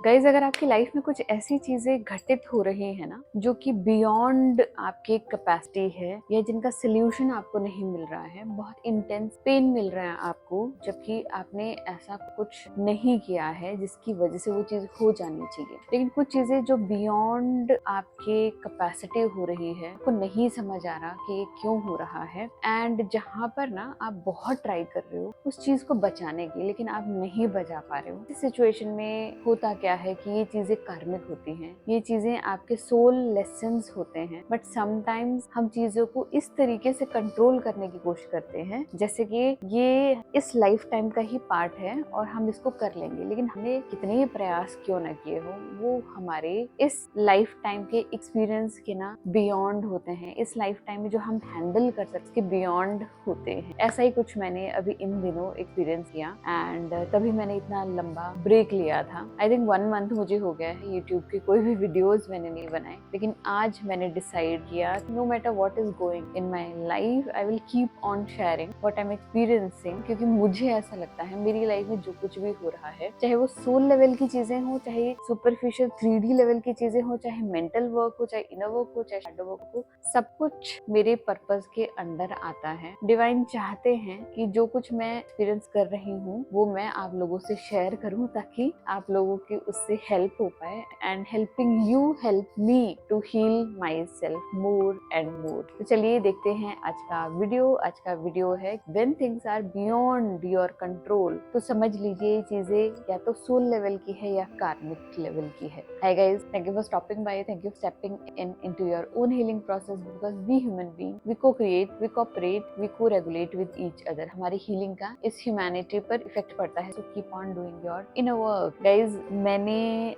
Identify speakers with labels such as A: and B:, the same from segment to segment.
A: Guys, अगर आपकी life में कुछ ऐसी चीजें घटित हो रही है ना जो कि बियॉन्ड आपकी कैपेसिटी है या जिनका सोल्यूशन आपको नहीं मिल रहा है, बहुत इंटेंस पेन मिल रहा है आपको, जबकि आपने ऐसा कुछ नहीं किया है जिसकी वजह से वो चीज हो जानी चाहिए, लेकिन कुछ चीजें जो बियॉन्ड आपके कैपेसिटी हो रही है, आपको नहीं समझ आ रहा कि ये क्यों हो रहा है। एंड जहाँ पर ना आप बहुत ट्राई कर रहे हो उस चीज को बचाने की, लेकिन आप नहीं बचा पा रहे हो। इस सिचुएशन में होता क्या है कि ये चीजें कार्मिक होती हैं, ये चीजें आपके सोल लेसन्स होते हैं, बट समटाइम्स हम चीजों को इस तरीके से कंट्रोल करने की कोशिश करते हैं जैसे कि ये इस लाइफ टाइम का ही पार्ट है और हम इसको कर लेंगे, लेकिन हमने कितने ही प्रयास क्यों न किए हो, वो हमारे इस लाइफ टाइम के एक्सपीरियंस के ना बियॉन्ड होते हैं। इस लाइफ टाइम में जो हम हैंडल कर सकते बियॉन्ड होते हैं। ऐसा ही कुछ मैंने अभी इन दिनों एक्सपीरियंस किया एंड तभी मैंने इतना लंबा ब्रेक लिया था। आई थिंक 1 मंथ मुझे हो गया है यूट्यूब के कोई भी वीडियोस मैंने नहीं बनाए, लेकिन आज मैंने डिसाइड किया no matter what is going in my life, I will keep on sharing what I am experiencing, क्योंकि मुझे ऐसा लगता है मेरी लाइफ में जो कुछ भी हो रहा है, चाहे वो सोल लेवल की चीजें हो, चाहे सुपरफिशियल 3D लेवल की चीजें हो, चाहे मेंटल वर्क हो, चाहे इनर वर्क हो, चाहे शैडो वर्क हो, सब कुछ मेरे पर्पस के अंडर आता है। डिवाइन चाहते हैं कि जो कुछ मैं एक्सपीरियंस कर रही हूँ वो मैं आप लोगों से शेयर करूँ ताकि आप लोगों की उससे हेल्प हो पाए, and helping you help me to heal myself more and more. तो चलिए देखते हैं आज का वीडियो। आज का वीडियो है when things are beyond your control. तो समझ लीजिए ये चीजें या तो सोल लेवल की है या कार्मिक लेवल की है। Hi guys, thank you for stopping by, thank you for stepping in into your own healing process, because we human being we co-create, we cooperate, we co-regulate with each other. हमारी healing का इस humanity पर effect पड़ता है, so keep on doing your inner work. Guys, मैंने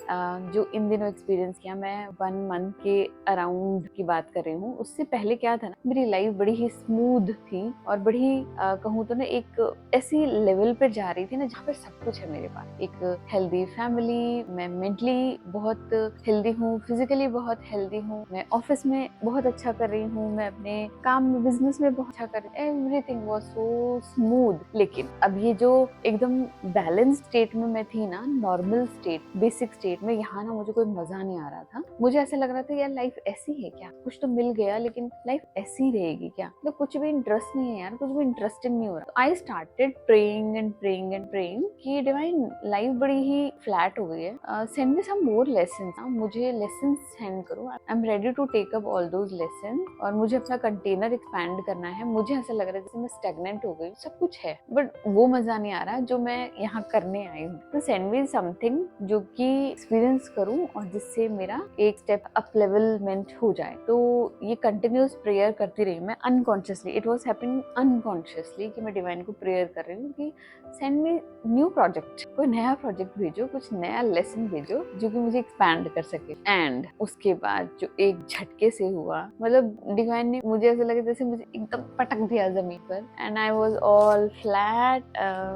A: जो इन दिनों experience किया, मैं 1 मंथ के अराउंड की बात कर रही हूँ। उससे पहले क्या था ना, मेरी लाइफ बड़ी ही स्मूथ थी और बड़ी कहूँ तो ना एक ऐसी लेवल पर जा रही थी ना जहाँ पर सब कुछ है मेरे पास। एक हेल्दी फैमिली, मैं मेंटली बहुत हेल्दी हूँ, फिजिकली बहुत हेल्दी हूँ, मैं ऑफिस में बहुत अच्छा कर रही हूँ, मैं अपने काम में बिजनेस में बहुत अच्छा कर रही हूँ, एवरीथिंग वाज सो स्मूथ। लेकिन अब ये जो एकदम बैलेंस स्टेट में मैं थी ना, नॉर्मल स्टेट, बेसिक स्टेट में, यहाँ ना मुझे कोई मजा नहीं आ रहा था। मुझे ऐसा लग रहा था यार लाइफ ऐसी है क्या, कुछ तो मिल गया लेकिन लाइफ ऐसी रहेगी क्या, तो कुछ भी इंटरेस्ट नहीं है यार, कुछ भी इंटरेस्टिंग नहीं हो रहा। I started praying and praying and praying कि डिवाइन लाइफ बड़ी ही फ्लैट हो गई है, send me some more lessons, मुझे लेसन्स सेंड करो, I am ready to take up all those lesson, और मुझे अपना कंटेनर एक्सपैंड करना है। मुझे ऐसा लग रहा है जैसे मैं स्टैग्नेंट हो गई, सब कुछ है बट वो मजा नहीं आ रहा जो मैं यहाँ करने आई हूँ। तो सेंड मी समथिंग जो कि एक्सपीरियंस करूँ और जिससे मेरा एक स्टेप अप लेवलमेंट हो जाए। तो ये कंटिन्यूस प्रेयर करती रही मैं unconsciously, it was happening unconsciously कि मैं डिवाइन को प्रेयर कर रही हूँ कि सेंड मी न्यू प्रोजेक्ट, कोई नया प्रोजेक्ट भेजो, कुछ नया लेसन भेजो जो कि मुझे एक्सपैंड कर सके। एंड उसके बाद जो एक झटके से हुआ, मतलब डिवाइन ने, मुझे ऐसा लगा जैसे मुझे एकदम पटक दिया जमीन पर, and I was all flat.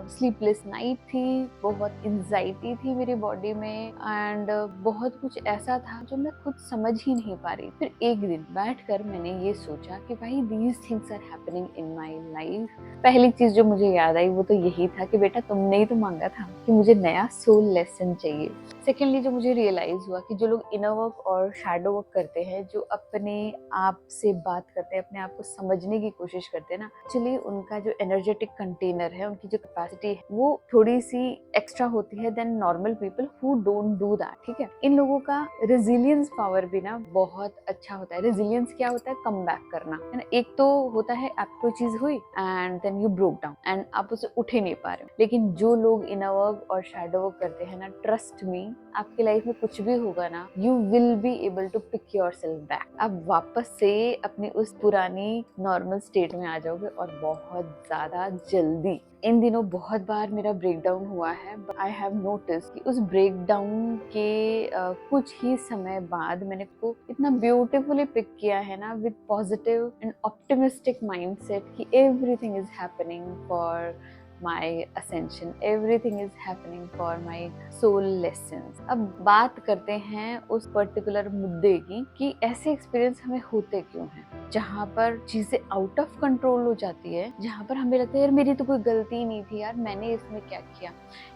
A: Sleepless night थी, बहुत एंजाइटी थी मेरी बॉडी में, एंड बहुत कुछ ऐसा था जो मैं खुद समझ ही नहीं पा रही। फिर एक दिन बैठकर मैंने ये सोचा कि भाई these things are happening in my life. पहली चीज जो मुझे याद आई वो तो यही था कि बेटा तुमने ही तो मांगा था कि मुझे नया सोल लेसन चाहिए। सेकेंडली जो मुझे रियलाइज हुआ कि जो लोग इनर वर्क और शैडो वर्क करते हैं, जो अपने आप से बात करते हैं, अपने आप को समझने की कोशिश करते हैं ना, एक्चुअली उनका जो एनर्जेटिक कंटेनर है, उनकी जो कैपेसिटी है वो थोड़ी सी एक्स्ट्रा होती है then normal people who don't do that. ठीक है, इन लोगों का रेजिलियंस पावर भी ना बहुत अच्छा होता है। रेजिलियंस क्या होता है? कम बैक करना, है ना। एक तो होता है आपको कोई चीज हुई and then you broke down and आप उसे उठ ही नहीं पा रहे हो, लेकिन जो लोग इनर वर्क और शैडो वर्क करते हैं ना, ट्रस्ट मी, आपकी लाइफ में कुछ भी होगा ना, you will be able to pick yourself back. आप वापस से अपनी उस पुरानी नॉर्मल स्टेट में आ जाओगे और बहुत ज्यादा जल्दी। इन दिनों बहुत बार मेरा ब्रेक डाउन हुआ है, बट आई हैव नोटिस कि उस ब्रेक डाउन के कुछ ही समय बाद मैंने को इतना ब्यूटीफुली पिक किया है ना, with positive and optimistic mindset कि everything is happening for my ascension, everything is happening for my soul lessons। अब बात करते हैं उस पर्टिकुलर मुद्दे की कि ऐसे एक्सपीरियंस हमें होते क्यों हैं, जहाँ पर चीजें आउट ऑफ कंट्रोल हो जाती है, जहाँ पर हमें लगता है यार मेरी तो कोई गलती नहीं थी, यार मैंने इसमें क्या किया,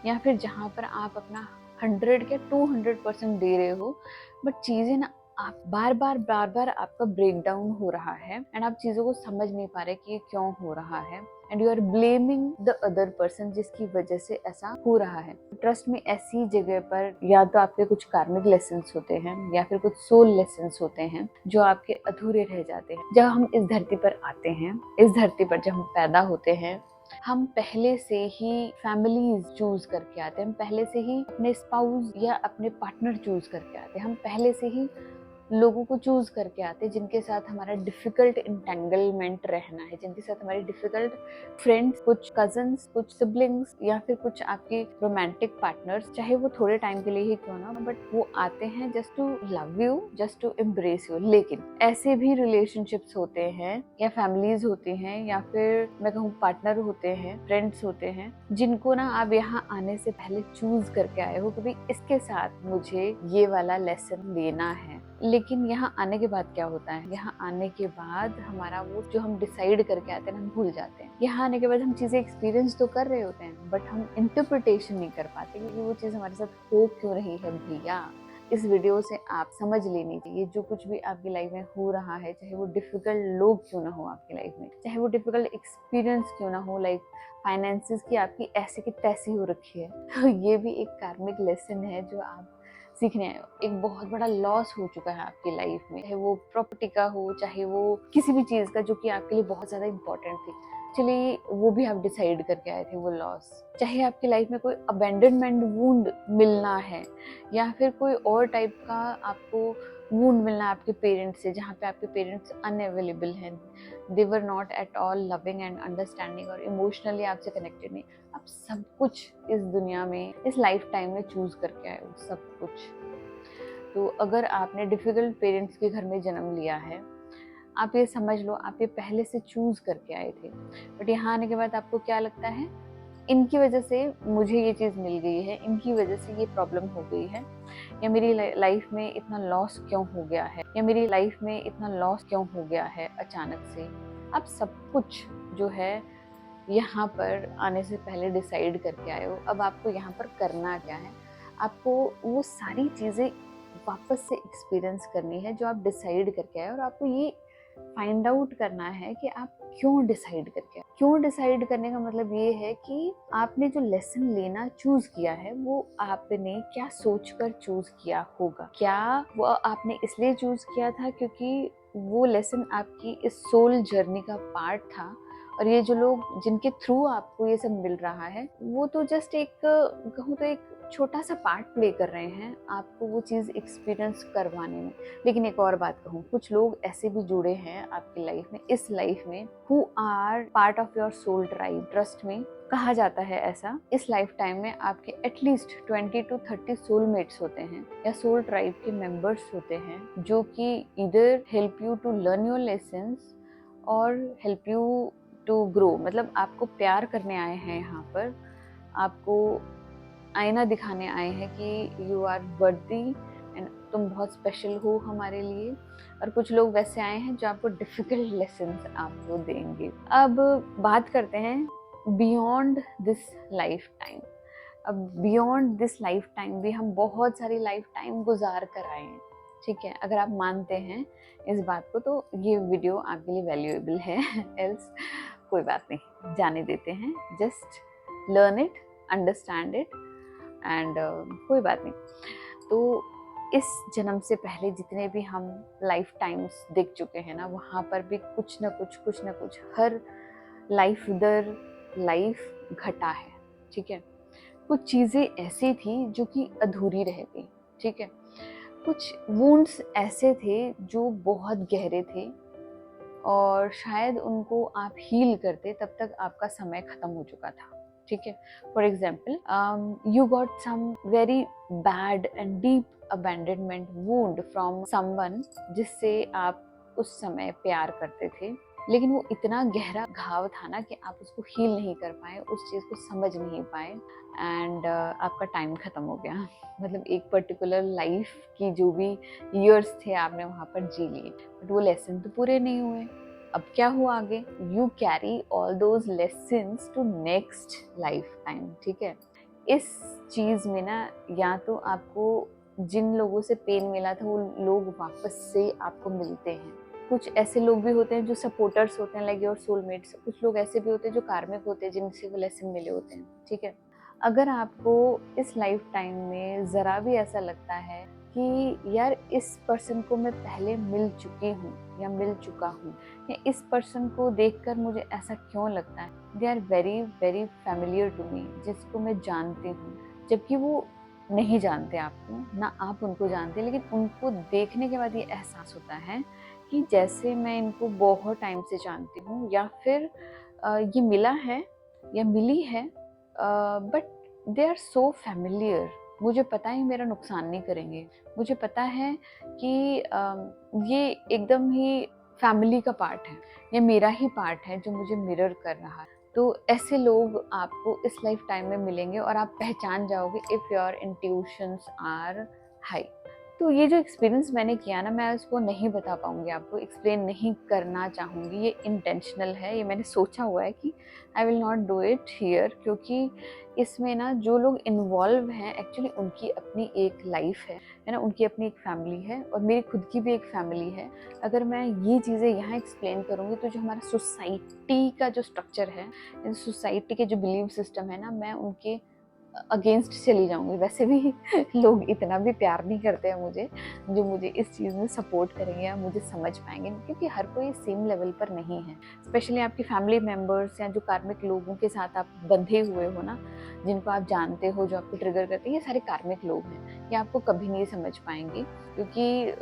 A: या फिर जहाँ पर आप अपना 100 क्या 200% दे रहे हो, बट चीजें ना आप बार बार आपका ब्रेक डाउन हो रहा है एंड आप चीजों को समझ नहीं पा रहे कि ये क्यों हो रहा है and you are blaming the other person जिसकी वजह से ऐसा हो रहा है। ट्रस्ट में ऐसी जगह पर या तो आपके कुछ कार्मिक लेसन्स होते हैं या फिर कुछ सोल लेसन्स होते हैं जो आपके अधूरे रह जाते हैं। जब हम इस धरती पर आते हैं, इस धरती पर जब हम पैदा होते हैं, हम पहले से ही फैमिलीज चूज करके आते हैं, हम पहले से ही अपने स्पाउस या अपने पार्टनर चूज करके आते हैं, हम पहले से ही लोगों को चूज करके आते हैं जिनके साथ हमारा डिफिकल्ट इंटेंगलमेंट रहना है, जिनके साथ हमारी डिफिकल्ट फ्रेंड्स, कुछ कजन्स, कुछ सिबलिंग्स या फिर कुछ आपके रोमांटिक पार्टनर्स, चाहे वो थोड़े टाइम के लिए ही क्यों ना, बट वो आते हैं just to love you, just to embrace you. लेकिन ऐसे भी रिलेशनशिप्स होते हैं या फैमिलीज होती हैं या फिर मैं कहूँ पार्टनर होते हैं, फ्रेंड्स होते हैं, जिनको ना आप यहाँ आने से पहले चूज करके आए हो कि भाई इसके साथ मुझे ये वाला लेसन लेना है। लेकिन यहाँ आने के बाद क्या होता है, यहाँ आने के बाद हमारा वो जो हम डिसाइड करके आते हैं हम भूल जाते हैं। यहाँ आने के बाद हम चीजें एक्सपीरियंस तो कर रहे होते हैं बट हम इंटरप्रिटेशन नहीं कर पाते क्योंकि वो चीज हमारे साथ हो क्यों रही है। भैया इस वीडियो से आप समझ लेनी चाहिए जो कुछ भी आपकी लाइफ में हो रहा है, चाहे वो डिफिकल्ट लोग क्यों ना हो आपकी लाइफ में, चाहे वो डिफिकल्ट एक्सपीरियंस क्यों ना हो, लाइक फाइनेंसेस की आपकी ऐसी की तैसी हो रखी है, तो ये भी एक कार्मिक लेसन है जो आप सीखने आए हो। एक बहुत बड़ा लॉस हो चुका है आपकी लाइफ में, चाहे वो प्रॉपर्टी का हो, चाहे वो किसी भी चीज का जो कि आपके लिए बहुत ज्यादा इंपॉर्टेंट थी, चलिए वो भी आप डिसाइड करके आए थे वो लॉस। चाहे आपकी लाइफ में कोई अबेंडनमेंट वुंड मिलना है या फिर कोई और टाइप का आपको वुंड मिलना आपके पेरेंट्स से, जहाँ पे आपके पेरेंट्स अनअवेलेबल हैं, they were not at all loving and understanding और इमोशनली आपसे कनेक्टेड नहीं। आप सब कुछ इस दुनिया में, इस लाइफ टाइम में चूज करके आए हो, सब कुछ। तो अगर आपने डिफिकल्ट पेरेंट्स के घर में जन्म लिया है, आप ये समझ लो आप ये पहले से चूज करके आए थे, बट यहाँ आने के बाद आपको क्या लगता है, इनकी वजह से मुझे ये चीज़ मिल गई है, इनकी वजह से ये प्रॉब्लम हो गई है, या मेरी लाइफ में इतना लॉस क्यों हो गया है, या मेरी लाइफ में इतना लॉस क्यों हो गया है अचानक से। आप सब कुछ जो है यहाँ पर आने से पहले डिसाइड करके आए हो। अब आपको यहाँ पर करना क्या है, आपको वो सारी चीज़ें वापस से एक्सपीरियंस करनी है जो आप डिसाइड करके आए, और आपको ये फाइंड आउट करना है कि आप क्यों डिसाइड करके आए। क्यों डिसाइड करने का मतलब ये है कि आपने जो लेसन लेना चूज किया है वो आपने क्या सोचकर चूज किया होगा। क्या वो आपने इसलिए चूज किया था क्योंकि वो लेसन आपकी इस सोल जर्नी का पार्ट था, और ये जो लोग जिनके थ्रू आपको ये सब मिल रहा है वो तो जस्ट एक कहूँ तो एक छोटा सा पार्ट प्ले कर रहे हैं आपको वो चीज़ एक्सपीरियंस करवाने में। लेकिन एक और बात कहूँ, कुछ लोग ऐसे भी जुड़े हैं आपकी लाइफ में, इस लाइफ में, who are part of your soul tribe. Trust में कहा जाता है ऐसा, इस लाइफ टाइम में आपके एटलीस्ट 20 to 30 सोलमेट्स होते हैं या सोल ट्राइब के मेंबर्स होते हैं जो कि इधर help you to learn your lessons और हेल्प यू टू ग्रो। मतलब आपको प्यार करने आए हैं यहाँ पर, आपको आईना दिखाने आए हैं कि यू आर वर्दी एंड तुम बहुत स्पेशल हो हमारे लिए। और कुछ लोग वैसे आए हैं जो आपको डिफिकल्ट लेसन्स आपको देंगे। अब बात करते हैं बियॉन्ड दिस लाइफ टाइम। अब बियॉन्ड दिस लाइफ टाइम भी हम बहुत सारी लाइफ टाइम गुजार कर आए हैं, ठीक है। अगर आप मानते हैं इस बात को तो ये वीडियो आपके लिए वैल्यूएबल है, एल्स कोई बात नहीं, जाने देते हैं। Just learn it, understand it and कोई बात नहीं। तो इस जन्म से पहले जितने भी हम लाइफ टाइम्स देख चुके हैं ना, वहाँ पर भी कुछ ना कुछ हर लाइफ दर लाइफ घटा है, ठीक है। कुछ चीज़ें ऐसी थी जो कि अधूरी रह गई, ठीक है। कुछ वुंड्स ऐसे थे जो बहुत गहरे थे और शायद उनको आप हील करते तब तक आपका समय खत्म हो चुका था, ठीक है। For example you got some very bad and deep abandonment wound from someone जिससे आप उस समय प्यार करते थे, लेकिन वो इतना गहरा घाव था ना कि आप उसको हील नहीं कर पाए, उस चीज़ को समझ नहीं पाए एंड आपका टाइम ख़त्म हो गया। मतलब एक पर्टिकुलर लाइफ की जो भी ईयर्स थे आपने वहाँ पर जी लिए, बट वो लेसन तो पूरे नहीं हुए। अब क्या हुआ आगे, you carry all those lessons to next lifetime, ठीक है। इस चीज़ में ना या तो आपको जिन लोगों से पेन मिला था वो लोग वापस से आपको मिलते हैं। कुछ ऐसे लोग भी होते हैं जो सपोर्टर्स होते हैं, लाइक योर सोलमेट्स। कुछ लोग ऐसे भी होते हैं जो कार्मिक होते हैं, जिनसे वो लेसन मिले होते हैं, ठीक है। अगर आपको इस लाइफ टाइम में ज़रा भी ऐसा लगता है कि यार इस पर्सन को मैं पहले मिल चुकी हूँ या मिल चुका हूँ, या इस पर्सन को देखकर मुझे ऐसा क्यों लगता है, they are very very familiar to me, जिसको मैं जानती हूँ, जबकि वो नहीं जानते आपको, ना आप उनको जानते, लेकिन उनको देखने के बाद ये एहसास होता है कि जैसे मैं इनको बहुत टाइम से जानती हूँ, या फिर ये मिला है या मिली है, but they are so familiar. मुझे पता है मेरा नुकसान नहीं करेंगे, मुझे पता है कि ये एकदम ही फैमिली का पार्ट है, ये मेरा ही पार्ट है जो मुझे मिरर कर रहा है। तो ऐसे लोग आपको इस लाइफ टाइम में मिलेंगे और आप पहचान जाओगे if your intuitions are high. तो ये जो एक्सपीरियंस मैंने किया ना, मैं उसको नहीं बता पाऊंगी, आपको एक्सप्लेन नहीं करना चाहूँगी, ये इंटेंशनल है, ये मैंने सोचा हुआ है कि I will not do it here, क्योंकि इसमें ना जो लोग इन्वॉल्व हैं एक्चुअली उनकी अपनी एक लाइफ है ना, उनकी अपनी एक फैमिली है, और मेरी खुद की भी एक फैमिली है। अगर मैं ये चीज़ें यहाँ एक्सप्लेन करूँगी तो जो हमारा सोसाइटी का जो स्ट्रक्चर है, सोसाइटी के जो बिलीव सिस्टम है ना, मैं उनके अगेंस्ट चली जाऊंगी। वैसे भी लोग इतना भी प्यार नहीं करते हैं मुझे, जो मुझे इस चीज़ में सपोर्ट करेंगे या मुझे समझ पाएंगे, क्योंकि हर कोई सेम लेवल पर नहीं है। स्पेशली आपकी फैमिली मेम्बर्स या जो कार्मिक लोगों के साथ आप बंधे हुए हो ना, जिनको आप जानते हो, जो आपको ट्रिगर करते हैं, ये सारे कार्मिक लोग हैं, ये आपको कभी नहीं समझ पाएंगे, क्योंकि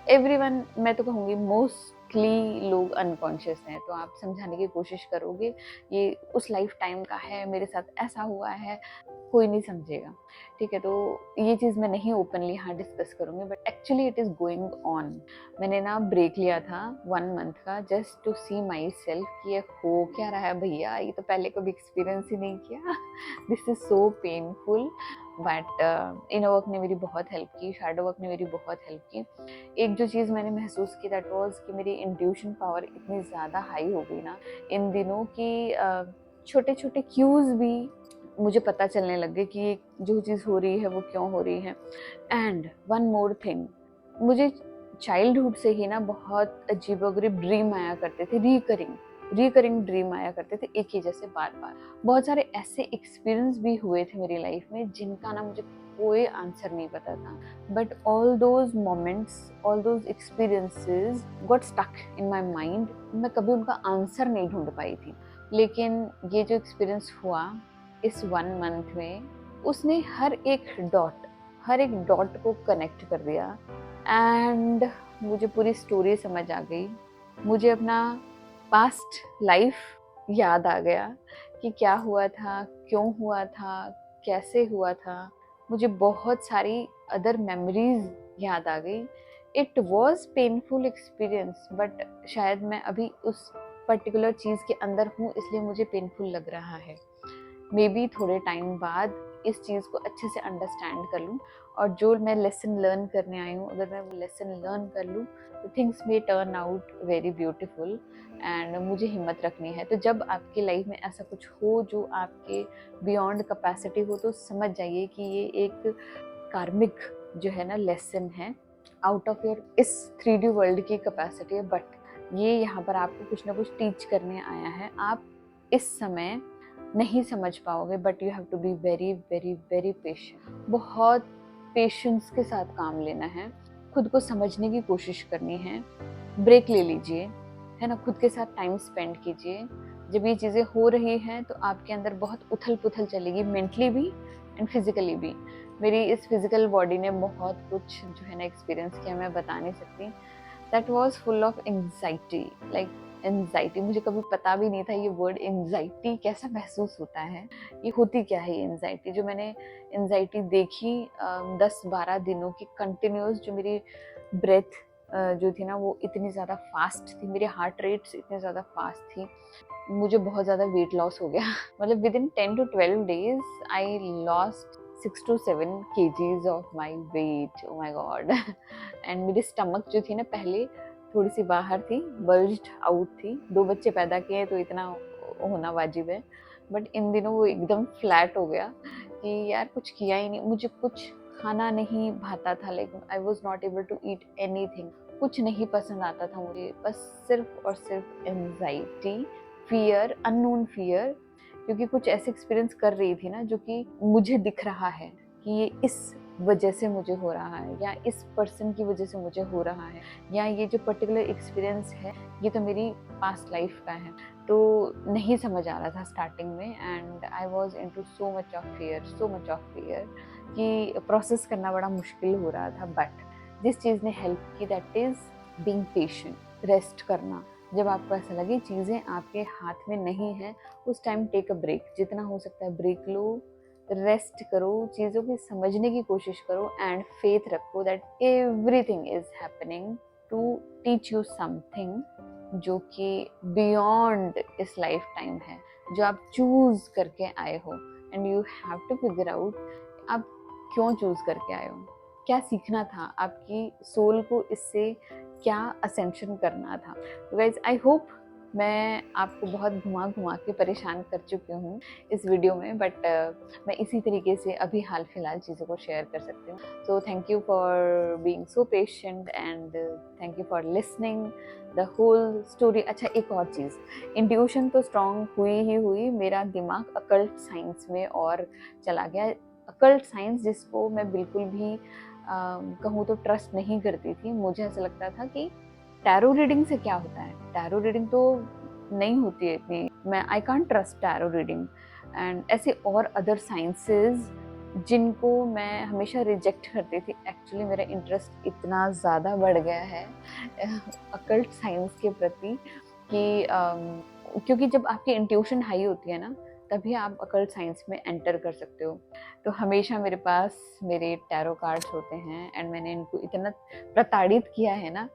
A: एवरीवन, मैं तो कहूँगी मोस्टली लोग अनकॉन्शियस हैं। तो आप समझाने की कोशिश करोगे ये उस लाइफ टाइम का है, मेरे साथ ऐसा हुआ है, कोई नहीं समझेगा, ठीक है। तो ये चीज़ मैं नहीं ओपनली यहाँ डिस्कस करूँगी, but actually it is going on. मैंने ना ब्रेक लिया था 1 मंथ का, just to see myself कि ये हो क्या रहा है भैया, ये तो पहले कभी एक्सपीरियंस ही नहीं किया। This is so painful. But inner work ने मेरी बहुत हेल्प की, शैडो वर्क ने मेरी बहुत हेल्प की। एक जो चीज़ मैंने महसूस की, दैट वाज कि मेरी इंट्यूशन पावर इतनी ज़्यादा हाई हो गई ना इन दिनों की, छोटे छोटे क्यूज़ भी मुझे पता चलने लग गए कि जो चीज़ हो रही है वो क्यों हो रही है। एंड वन मोर थिंग, मुझे चाइल्डहुड से ही ना बहुत अजीबोगरीब ड्रीम आया करते थे, रिकरिंग ड्रीम आया करते थे, एक ही जैसे बार बार। बहुत सारे ऐसे एक्सपीरियंस भी हुए थे मेरी लाइफ में जिनका ना मुझे कोई आंसर नहीं पता था, but all those moments, all those experiences got stuck in my mind. मैं कभी उनका आंसर नहीं ढूंढ पाई थी, लेकिन ये जो एक्सपीरियंस हुआ इस 1 मंथ में, उसने हर एक डॉट को कनेक्ट कर दिया, एंड मुझे पूरी स्टोरी समझ आ गई। मुझे अपना पास्ट लाइफ याद आ गया कि क्या हुआ था, क्यों हुआ था, कैसे हुआ था। मुझे बहुत सारी अदर मेमोरीज याद आ गई। It was painful experience, but शायद मैं अभी उस पर्टिकुलर चीज़ के अंदर हूँ, इसलिए मुझे पेनफुल लग रहा है। मे बी थोड़े टाइम बाद इस चीज़ को अच्छे से अंडरस्टैंड कर लूँ, और जो मैं लेसन लर्न करने आई हूँ, अगर मैं वो लेसन लर्न कर लूँ तो things may turn out very beautiful. And मुझे हिम्मत रखनी है। तो जब आपकी लाइफ में ऐसा कुछ हो जो आपके बियॉन्ड कैपेसिटी हो, तो समझ जाइए कि ये एक कार्मिक जो है ना लेसन है, आउट ऑफ योर इस 3D वर्ल्ड की कैपेसिटी है, बट ये यहाँ पर आपको कुछ ना कुछ टीच करने आया है। आप इस समय नहीं समझ पाओगे, but you have to be very very very patient. बहुत पेशेंस के साथ काम लेना है, खुद को समझने की कोशिश करनी है, ब्रेक ले लीजिए, है ना, खुद के साथ टाइम स्पेंड कीजिए। जब ये चीज़ें हो रही हैं तो आपके अंदर बहुत उथल पुथल चलेगी, मेंटली भी एंड फिजिकली भी। मेरी इस फिजिकल बॉडी ने बहुत कुछ जो है ना एक्सपीरियंस किया, मैं बता नहीं सकती। That was full of anxiety, like anxiety. मुझे कभी पता भी नहीं था ये वर्ड एंजाइटी कैसा महसूस होता है, ये होती क्या है ये एंजाइटी। जो मैंने एंजाइटी देखी 10-12 दिनों की कंटिन्यूस, जो मेरी ब्रेथ जो थी ना वो इतनी ज़्यादा फास्ट थी, मेरे हार्ट रेट्स इतने ज़्यादा फास्ट थी, मुझे बहुत ज़्यादा वेट लॉस हो गया। मतलब within 10 to 12 days I lost 6 to 7 kgs of my weight. Oh my God. And मेरी स्टमक जो थी ना पहले थोड़ी सी बाहर थी, बल्ज्ड आउट थी। 2 बच्चे पैदा किए तो इतना होना वाजिब है, बट इन दिनों वो एकदम फ्लैट हो गया कि यार कुछ किया ही नहीं, मुझे कुछ खाना नहीं भाता था, like I was not able to eat anything, कुछ नहीं पसंद आता था मुझे, बस सिर्फ और सिर्फ एंजाइटी, फियर, अननोन फियर, क्योंकि कुछ ऐसे एक्सपीरियंस कर रही थी ना जो कि मुझे दिख रहा है कि ये इस वजह से मुझे हो रहा है, या इस पर्सन की वजह से मुझे हो रहा है, या ये जो पर्टिकुलर एक्सपीरियंस है ये तो मेरी पास्ट लाइफ का है। तो नहीं समझ आ रहा था स्टार्टिंग में, and I was into so much of fear कि प्रोसेस करना बड़ा मुश्किल हो रहा था। बट जिस चीज़ ने हेल्प की that is being patient, rest करना। जब आपको ऐसा लगे चीज़ें आपके हाथ में नहीं है, उस टाइम टेक अ ब्रेक, जितना हो सकता है ब्रेक लो, रेस्ट करो, चीज़ों को समझने की कोशिश करो, एंड फेथ रखो that everything is happening to teach you something जो कि बियॉन्ड इस लाइफ टाइम है, जो आप चूज करके आए हो, and you have to figure out आप क्यों चूज करके आए हो, क्या सीखना था, आपकी सोल को इससे क्या असेंशन करना था। तो गाइज आई होप मैं आपको बहुत घुमा घुमा के परेशान कर चुकी हूँ इस वीडियो में, बट मैं इसी तरीके से अभी हाल फिलहाल चीज़ों को शेयर कर सकती हूँ। So thank you for being so patient, and thank you for listening the whole story. अच्छा, एक और चीज़, इंट्यूशन तो स्ट्रॉन्ग हुई ही हुई, मेरा दिमाग अकल्ट साइंस में और चला गया। अकल्ट साइंस जिसको मैं बिल्कुल भी कहूँ तो ट्रस्ट नहीं करती थी। मुझे ऐसा लगता था कि टैरो रीडिंग से क्या होता है, टैरो रीडिंग तो नहीं होती है इतनी, मैं I can't trust tarot reading, and ऐसे और अदर साइंसेस जिनको मैं हमेशा रिजेक्ट करती थी। एक्चुअली मेरा इंटरेस्ट इतना ज़्यादा बढ़ गया है अकल्ट साइंस के प्रति कि क्योंकि जब आपकी इंट्यूशन हाई होती है ना, तभी आप अकल्ट साइंस में एंटर कर सकते हो। तो हमेशा मेरे पास मेरे टैरो कार्ड्स होते हैं, एंड मैंने इनको इतना प्रताड़ित किया है ना,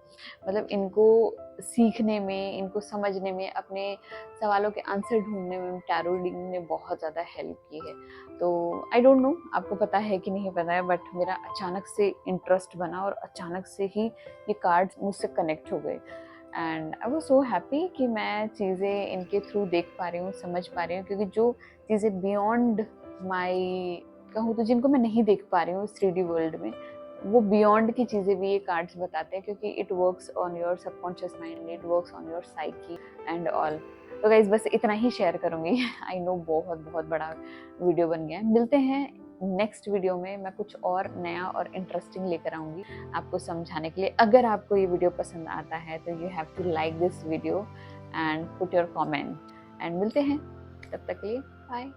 A: मतलब इनको सीखने में, इनको समझने में, अपने सवालों के आंसर ढूंढने में टैरो रीडिंग ने बहुत ज़्यादा हेल्प की है। तो आई डोंट नो आपको पता है कि नहीं पता है, बट मेरा अचानक से इंटरेस्ट बना और अचानक से ही ये कार्ड्स मुझसे कनेक्ट हो गए, and I was so happy कि मैं चीज़ें इनके थ्रू देख पा रही हूँ, समझ पा रही हूँ, क्योंकि जो चीज़ें बियॉन्ड माई कहूँ तो जिनको मैं नहीं देख पा रही हूँ इस 3D वर्ल्ड में, वो बियॉन्ड की चीज़ें भी ये कार्ड्स बताते हैं, क्योंकि it works on your subconscious mind, it works on your psyche and all. तो गाइज बस इतना ही शेयर करूँगी। आई नो बहुत बहुत बड़ा वीडियो बन गया है। मिलते हैं नेक्स्ट वीडियो में, मैं कुछ और नया और इंटरेस्टिंग लेकर आऊँगी आपको समझाने के लिए। अगर आपको ये वीडियो पसंद आता है तो you have to like this video and put your comment, एंड मिलते हैं, तब तक के लिए बाय।